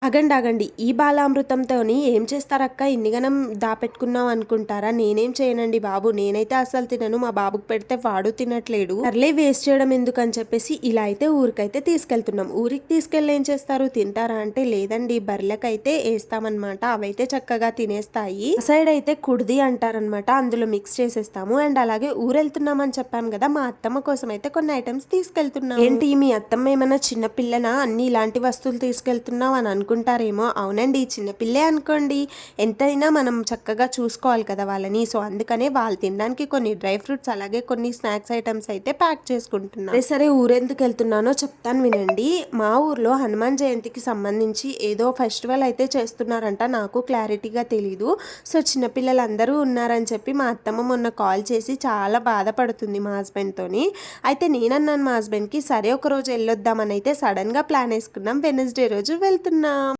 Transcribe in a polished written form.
ఆగండి ఆగండి. ఈ బాలామృతంతోని ఏం చేస్తారక్క ఇన్నిగనం దాపెట్టుకున్నావు అనుకుంటారా? నేనేం చేయనండి బాబు. నేనైతే అస్సలు తినను. మా బాబుకి పెడితే వాడు తినట్లేడు. సర్లే వేస్ట్ చేయడం ఎందుకని చెప్పేసి ఇలా అయితే ఊరికైతే తీసుకెళ్తున్నాం. ఊరికి తీసుకెళ్ళి ఏం చేస్తారు? తింటారా అంటే లేదండి. బర్రెలకైతే ఏస్తామన్నమాట. అవైతే చక్కగా తినేస్తాయి. ఆ సైడ్ అయితే కుడిది అంటారనమాట. అందులో మిక్స్ చేసేస్తాము. అండ్ అలాగే ఊరెళ్తున్నామని చెప్పాం కదా! మా అత్తమ్మ కోసం అయితే కొన్ని ఐటమ్స్ తీసుకెళ్తున్నాము. ఏంటి మీ అత్తమ్మ ఏమన్నా చిన్న పిల్లనా? అన్ని ఇలాంటి వస్తువులు తీసుకెళ్తున్నావు అని అనుకుంటారేమో. అవునండి, చిన్నపిల్లే అనుకోండి. ఎంతైనా మనం చక్కగా చూసుకోవాలి కదా వాళ్ళని. సో అందుకనే వాళ్ళు తినడానికి కొన్ని డ్రై ఫ్రూట్స్ అలాగే కొన్ని స్నాక్స్ ఐటమ్స్ అయితే ప్యాక్ చేసుకుంటున్నా. సరే ఊరెందుకు వెళ్తున్నానో చెప్తాను వినండి. మా ఊర్లో హనుమాన్ జయంతికి సంబంధించి ఏదో ఫెస్టివల్ అయితే చేస్తున్నారంట. నాకు క్లారిటీగా తెలీదు. సో చిన్నపిల్లలందరూ ఉన్నారని చెప్పి మా అత్తమ్మ మొన్న కాల్ చేసి చాలా బాధపడుతుంది మా హస్బెండ్తోని. అయితే నేనన్నాను మా హస్బెండ్కి, సరే ఒక రోజు వెళ్ళొద్దామని అయితే సడన్గా ప్లాన్ వేసుకున్నాం. వెనస్డే రోజు వెళ్తున్నాం.